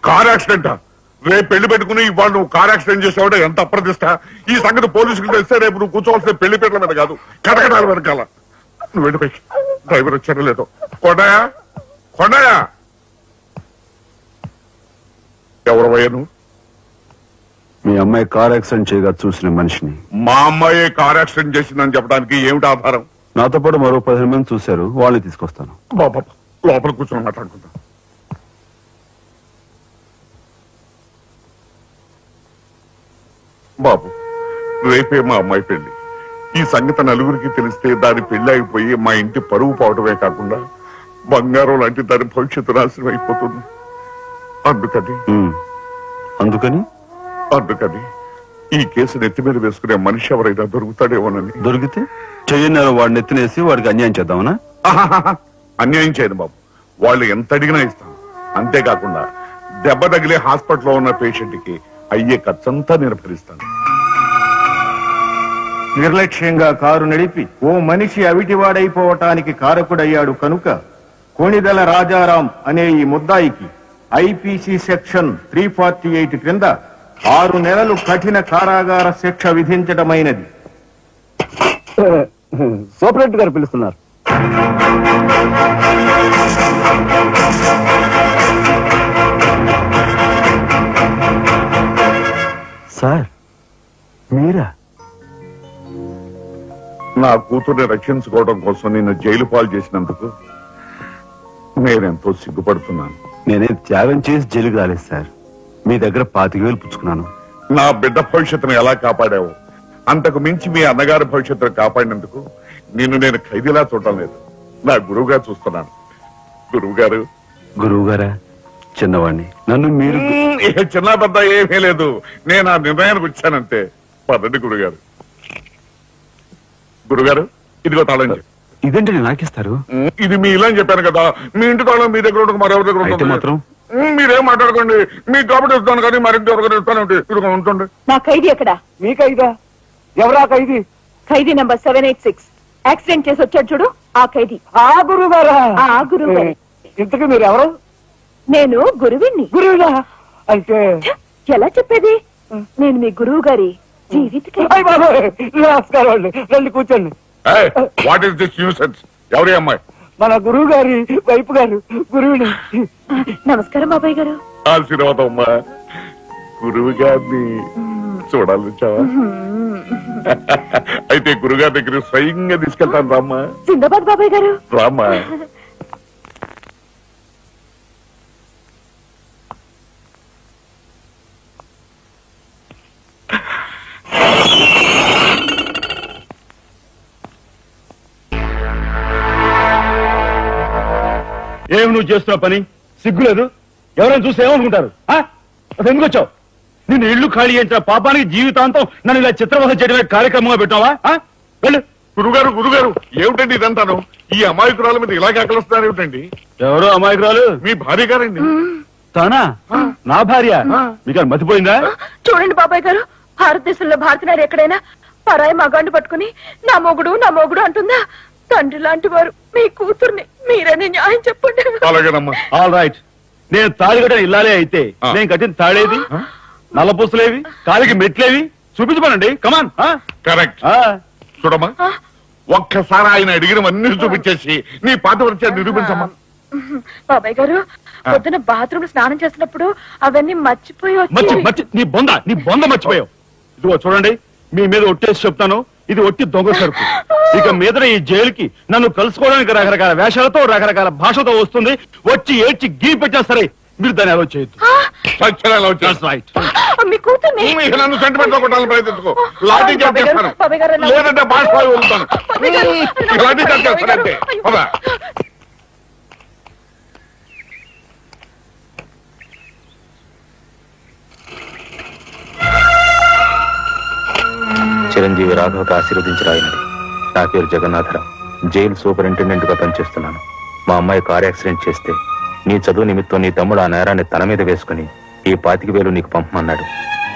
S7: Car accident. రేపు పెళ్లి పెట్టుకుని ఇవాళ నువ్వు కార్ యాక్సిడెంట్ చేసావు. ఎంత అప్రదిష్ట! ఈ సంగతి పోలీసులకు తెలిస్తే రేపు నువ్వు కూర్చోవాల్సిన పెళ్లి పీటల మీద కాదు, కటకటాల వెనకాల. నువ్వు వెళ్ళిపోయి డ్రైవర్ వచ్చాడో లేదో. కొండయా, కొండయా, ఎవరవయ్యా నువ్వు?
S8: మీ అమ్మాయి కార్ యాక్సిడెంట్ చేయగా చూసిన మనిషిని.
S7: మా అమ్మాయి కార్ యాక్సిడెంట్ చేసిందని చెప్పడానికి ఏమిటి ఆధారం?
S8: నాతో పాటు మరో 15 మంది చూశారు, వాళ్ళని తీసుకొస్తాను.
S7: బాబా,
S12: లోపల కూర్చొని మాట్లాడుకుందాం. బాబు, రేపే మా అమ్మాయి పెళ్లి. ఈ సంగతి నలుగురికి తెలిస్తే దాని పెళ్లి అయిపోయి మా ఇంటి పరువు పోవటమే కాకుండా బంగారం లాంటి దాని భవిష్యత్తు నాశనం అయిపోతుంది. అందుకని ఈ కేసు నెత్తి మీద వేసుకునే మనిషి ఎవరైనా దొరుకుతాడేమోనని.
S8: దొరికితే చెయ్యన్నారు వాడిని ఎత్తినేసి వాడికి అన్యాయం చేద్దామనా?
S12: అన్యాయం చేయను బాబు, వాళ్ళు ఎంత అడిగినా ఇస్తాను. అంతేకాకుండా దెబ్బ తగిలే హాస్పిటల్లో ఉన్న పేషెంట్ కి అయ్యే ఖర్చంతా నేను భరిస్తాను.
S6: నిర్లక్ష్యంగా కారు నడిపి ఓ మనిషి అవిటివాడైపోవటానికి కారకుడయ్యాడు కనుక కోణిదెల రాజారాం అనే ఈ ముద్దాయికి ఐపీసీ సెక్షన్ 348 క్రింద 6 నెలలు కఠిన కారాగార శిక్ష విధించడమైనది.
S11: సూపరెంట్ గారు పిలుస్తున్నారు.
S8: సార్ మీరా?
S12: నా కూతుర్ని రక్షించుకోవడం కోసం నిన్ను జైలు పాలు చేసినందుకు నేనెంతో సిగ్గుపడుతున్నాను.
S8: నేనే త్యాగం చేసి జైలుకి రాలేదు సార్. మీ దగ్గర 25,000 పుచ్చుకున్నాను.
S12: నా బిడ్డ భవిష్యత్తును ఎలా కాపాడావు, అంతకు మించి మీ అన్నగారి భవిష్యత్తును కాపాడినందుకు నిన్ను నేను ఖైదీలా చూడటం లేదు, నా గురువుగా చూస్తున్నాను. గురువు గారా?
S8: చిన్నవాడిని. నన్ను మీరు
S12: చిన్న పెద్ద ఏమీ లేదు, నేను ఆ నిర్ణయానికి వచ్చానంటే. పదండి గురుగారు. ఇదిగో తాళం.
S8: ఇదేంటండి నాకిస్తారు?
S12: ఇది మీ ఇలా అని చెప్పాను కదా, మీ ఇంటి తాళం మీ దగ్గర ఉండక మరెవరి దగ్గర ఉంటుంది
S8: మాత్రం.
S12: మీరేం మాట్లాడకండి, మీకు కాబట్టి ఇస్తాను కానీ మరింత ఎవరికైనా ఇస్తానంటే ఇదిగో ఉంటుంది.
S4: నా ఖైదీ ఎక్కడ?
S6: మీ ఖైదా? ఎవరా ఖైదీ?
S4: ఖైదీ నంబర్ 786. యాక్సిడెంట్ చేసి వచ్చాడు చూడు, ఆ ఖైదీ.
S6: ఆ గురువు గారా?
S4: ఆ గురువు గారే.
S6: ఇంతకీ మీరు ఎవరు?
S4: నేను గురువిని.
S6: గురువులా? అయితే
S4: ఎలా చెప్పేది? నేను మీ గురువు గారి జీవిత
S6: నమస్కారం అండి, రండి కూర్చోండి.
S12: What is this nuisance? ఎవరి అమ్మాయి?
S6: మన గురువు గారి వైపు గారు గురువుని.
S4: నమస్కారం బాబాయ్ గారు.
S12: ఆశీర్వాదం అమ్మా. గురువు గారిని చూడాలి వచ్చావా? అయితే గురుగారి దగ్గర స్వయంగా తీసుకెళ్తాను రామ్మా.
S4: జిందాబాద్ బాబాయ్ గారు.
S12: రామ్మా.
S2: ఏమి నువ్వు చేస్తున్న పని? సిగ్గులేదు? ఎవరైనా చూస్తే ఏమనుకుంటారు? ఎందుకు వచ్చావు? నిన్ను ఇల్లు ఖాళీ చేయించిన పాపానికి జీవితాంతం నన్ను ఇలా చిత్రవహ చేయడమే కార్యక్రమంగా పెట్టావా? వెళ్ళు.
S12: గురుగారు ఏమిటండి ఇదంతాను? ఈ అమాయకురాల మీద ఇలాగే అక్కలొస్తున్నారు ఏమిటండి?
S2: ఎవరో అమాయకురాలు?
S12: మీ భార్య గారండి.
S2: తానా? నా భార్య? మీకు మతిపోయిందా?
S4: చూడండి బాబాయ్ గారు, భారతదేశంలో భారతీయులు ఎక్కడైనా పరాయి మగాండు పట్టుకుని నా మొగుడు అంటుందా? తండ్రి లాంటి వారు మీ కూతుర్ని మీరని న్యాయం చెప్పండి.
S12: అలాగేనమ్మా.
S2: All right. నేను తాళి కట్టిన ఇల్లాలే అయితే నేను కట్టిన తాళేది, నల్లపూసలేవి, కాలికి మెట్లేవి చూపించమనండి. కమాన్.
S12: కరెక్ట్. చూడమ్మా, ఒక్కసారి ఆయన అడిగినవన్నీ చూపించేసి నీ పాతివృత్యాన్ని నిరూపించమ్మా.
S4: బాబాయ్ గారు, పొద్దున బాత్రూమ్ స్నానం చేస్తున్నప్పుడు అవన్నీ మర్చిపోయి
S2: నీ బొంద మర్చిపోయావు. ఇదిగో చూడండి, మీ మీద ఒట్టేసి చెప్తాను, ఇది ఒట్టి దొంగ సరుకు. ఇక మీద ఈ జైలుకి నన్ను కలుసుకోవడానికి రకరకాల వేషాలతో రకరకాల భాషతో వస్తుంది. వచ్చి ఏడ్చి గీ పెట్టినా సరే మీరు దాన్ని అలౌ చేయొద్దు.
S4: మీ కూతుర్ని
S12: నన్ను సెంటిమెంట్ లో కొట్టాలని ప్రయత్నించుకో. లాఠీ చార్జ్ చేస్తాను, లేదంటే భాష వదులుతాను. లాఠీ చార్జ్ చేస్తానంటే.
S5: చిరంజీవి రాఘవకు ఆశీర్వదించరాయినది. నా పేరు జగన్నాథరావు, జైలు సూపరింటెండెంట్ గా పనిచేస్తున్నాను. మా అమ్మాయి కారు యాక్సిడెంట్ చేస్తే నీ చదువు నిమిత్తం నీ తమ్ముడు ఆ నేరాన్ని తన మీద వేసుకుని ఈ 25,000 నీకు పంపమన్నాడు.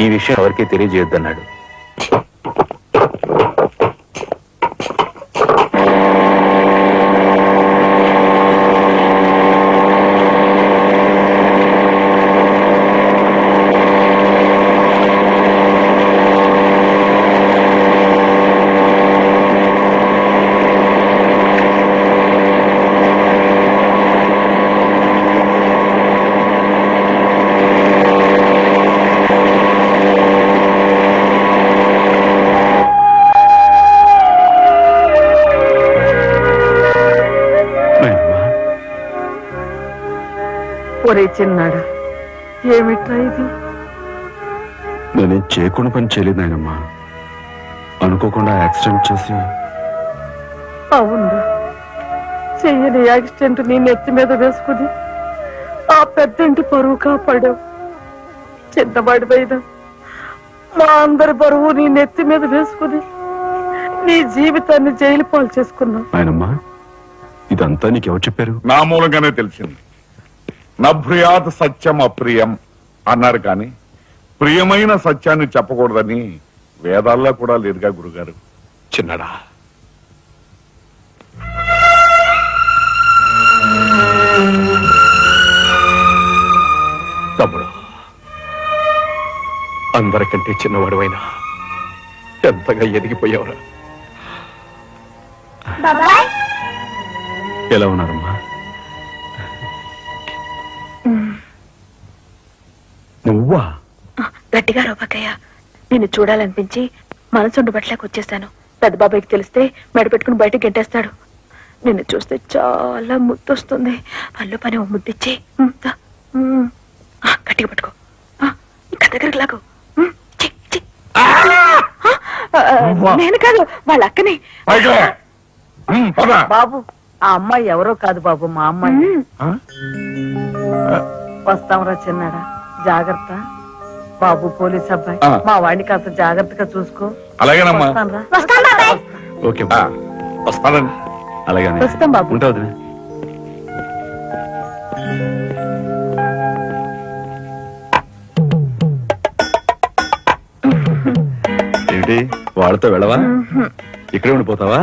S5: ఈ విషయం ఎవరికీ తెలియజేయొద్దన్నాడు.
S3: ఒరే చిన్నాడా, ఏమిట్రా ఇది?
S8: నేనేం చేయకుండా పని చేయలేదు నాయనమ్మా. అనుకోకుండా యాక్సిడెంట్ చేసి.
S3: అవును, చెయ్యని యాక్సిడెంట్ నీ నెత్తి మీద వేసుకుని ఆ పెద్దంటి పరువు కాపాడావు. చిన్నవాడి పైన మా అందరి బరువు నీ నెత్తి మీద వేసుకుని నీ జీవితాన్ని జైలు పాలు చేసుకున్నావు.
S8: నాయనమ్మా, ఇదంతా నీకెవరు చెప్పారు?
S12: నా మూలంగానే తెలిసింది. నభ్రియాత్ సత్యం అప్రియం అన్నారు, కానీ ప్రియమైన సత్యాన్ని చెప్పకూడదని వేదాల్లో కూడా లేదుగా గురుగారు.
S5: చిన్నడా, తమ్ముడు, అందరికంటే చిన్నవాడువైనా ఎంతగా ఎదిగిపోయావురా.
S8: ఎలా ఉన్నారమ్మా? నువ్వా?
S4: గట్టిగా రోపకయ్య, నిన్ను చూడాలనిపించి మనసుండు బట్లేక వచ్చేసాను. పెద్ద బాబాయ్కి తెలిస్తే మెడ పెట్టుకుని బయటకు గెంటేస్తాడు. నిన్ను చూస్తే చాలా ముద్దొస్తుంది. పళ్ళు పని ఓ ముద్దిచ్చి గట్టిగా పట్టుకో. ఇంకా దగ్గరికి లాగు. నేను కాదు, వాళ్ళ అక్కని.
S3: బాబు, ఆ అమ్మాయి ఎవరో కాదు బాబు, మా అమ్మాయి. వస్తాంరా చిన్నాడా, జాగ్రత్త. బాబు పోలీస్ అబ్బాయి, మా వాడిని కాస్త జాగ్రత్తగా చూసుకో.
S12: అలాగేనమ్మా.
S8: ఓకే వస్తానండి. అలాగే
S3: వస్తాం బాబు.
S8: ఉంటా వదిలే. ఏంటి వాళ్ళతో వెళ్ళవా? ఇక్కడే ఉండిపోతావా?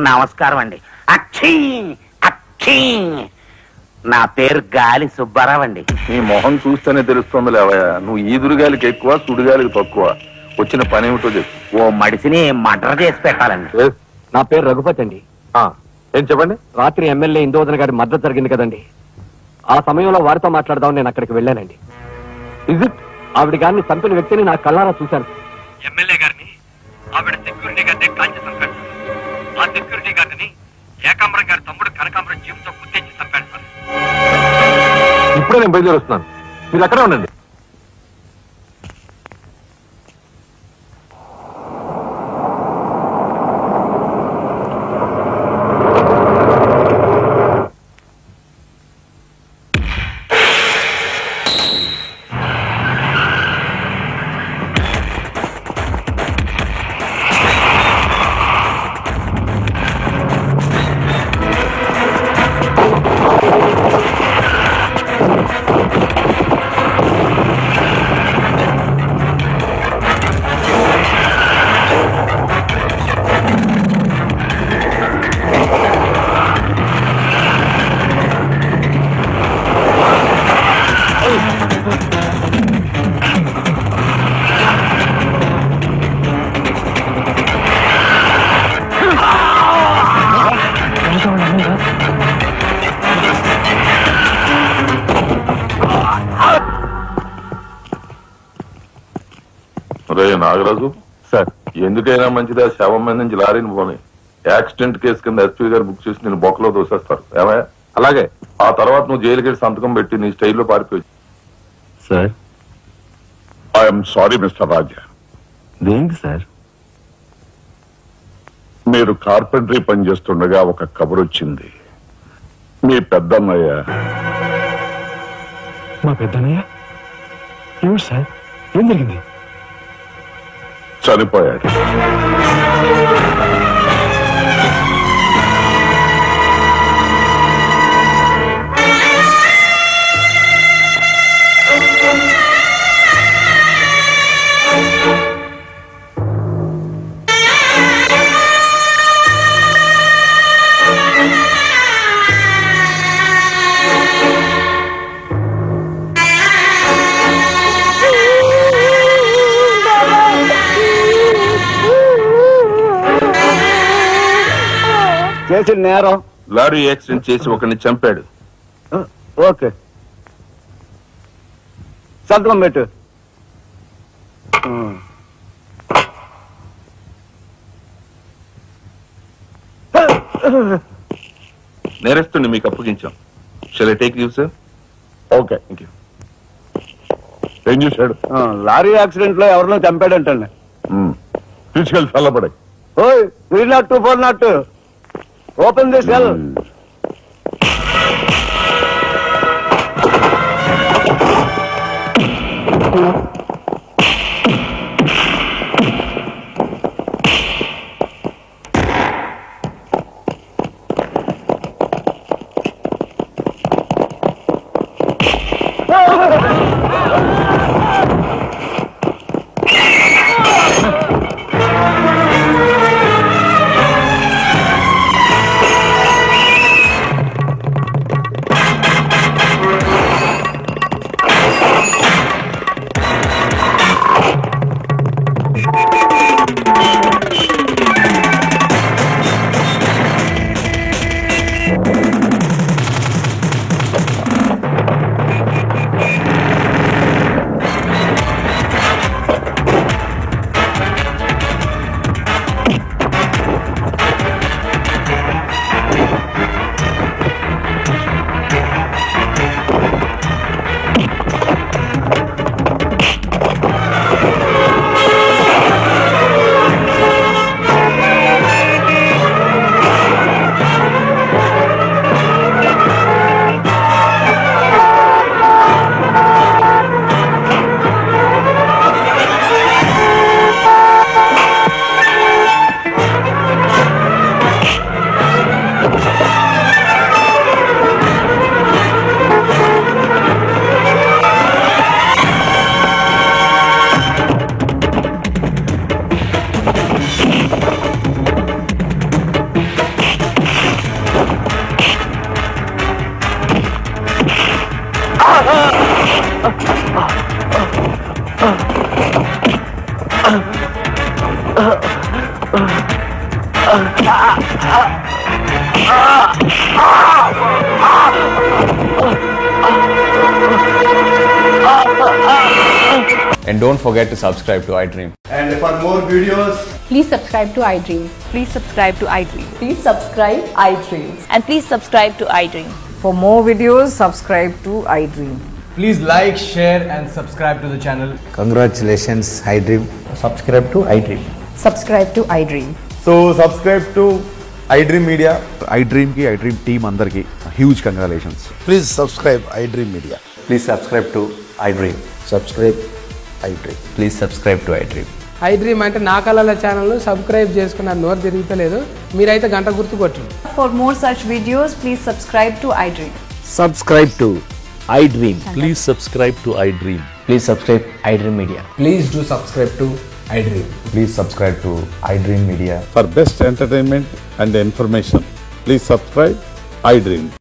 S13: నమస్కారం అండి. అక్షీ అక్షీ, నా పేరు గాలి సుబ్బారావు అండి.
S10: నీ మొహం చూస్తేనే తెలుస్తుంది లేవయ్యా, నువ్వు ఈదురుగాలికి ఎక్కువ సుడిగాలికి తక్కువ. వచ్చిన పని ఏమిటో చెప్పు.
S13: ఓ మడిసిని మర్డర్ చేసి పెట్టాలండి.
S5: నా పేరు రఘుపతి అండి.
S10: ఏం చెప్పండి.
S5: రాత్రి ఎమ్మెల్యే ఇందోదన గారి మద్దతు జరిగింది కదండి, ఆ సమయంలో వారితో మాట్లాడదాం నేను అక్కడికి వెళ్ళానండి. ఆవిడ గారిని చంపిన వ్యక్తిని నా కళ్ళారా చూశాను. ఎమ్మెల్యే గారిని ఆవిడ సెక్యూరిటీ గారిని కాల్చి చంపాడు సార్. ఆ సెక్యూరిటీ గారిని ఏకాంబరం గారి తమ్ముడు కనకాంబరం జీవితం గుర్తించి చంపాడు సార్.
S10: ఇప్పుడే నేను బయలుదేరి వస్తున్నాను, మీరు అక్కడే ఉండండి. నాగరాజు సార్, ఎందుకైనా మంచిదా శవం మీద నుంచి లారీని పోనీ. యాక్సిడెంట్ కేసు కింద ఎస్పీ గారు బుక్ చేసి నేను బొక్కలో దోసేస్తారు. ఏమయ్యా? అలాగే. ఆ తర్వాత నువ్వు జైలుకి వెళ్ళి సంతకం పెట్టి నీ స్టైల్లో పారిపోయి.
S8: సార్,
S12: ఐఎమ్ సారీ మిస్టర్ రాజా.
S8: దేనికి సార్?
S12: మీరు కార్పెంటరీ పని చేస్తుండగా ఒక కబురు వచ్చింది. మీ పెద్దన్నయ్య.
S8: మా పెద్దన్నయ్య? ఏమిటి సార్, ఏం జరిగింది?
S12: చనిపోయాడు.
S11: చేసిన నేరం
S10: లారీ యాక్సిడెంట్ చేసి ఒకరిని చంపాడు.
S11: ఓకే, సంతకం పెట్టు.
S7: నేరస్తుని మీకు అప్పగించాం. Shall I take you sir?
S2: Okay.
S7: Thank you. ఏం చూశాడు?
S2: లారీ యాక్సిడెంట్ లో ఎవరినో చంపాడంటండి.
S7: తీసుకెళ్ళి చల్లబడాయి.
S2: ఓయ్ 302 402 open this cell.
S14: And don't forget to subscribe to iDream.
S15: And for more videos,
S16: please subscribe to iDream.
S17: Please subscribe to iDream.
S16: Please subscribe iDream.
S17: And please subscribe to iDream.
S3: For more videos, subscribe to iDream.
S15: please like, share and subscribe to the channel.
S18: Congratulations, iDream.
S15: Subscribe to iDream.
S16: Subscribe to iDream.
S15: So subscribe to iDream Media.
S19: iDream ki iDream team andarki huge congratulations.
S18: Please subscribe iDream Media.
S14: Please subscribe to iDream.
S18: Subscribe iDream.
S14: Please subscribe to iDream.
S20: iDream అంటే నా కళల channel subscribe చేసుకున్న నోరు తిరుగుతలేదు మీరైతే గంట గుర్తు కొట్టండి.
S17: For more such videos, please subscribe to iDream.
S18: Subscribe to iDream.
S14: Please subscribe to iDream. Please subscribe iDream Media.
S15: Please do subscribe to iDream.
S19: Please subscribe to iDream Media.
S12: For best entertainment and information, please subscribe iDream.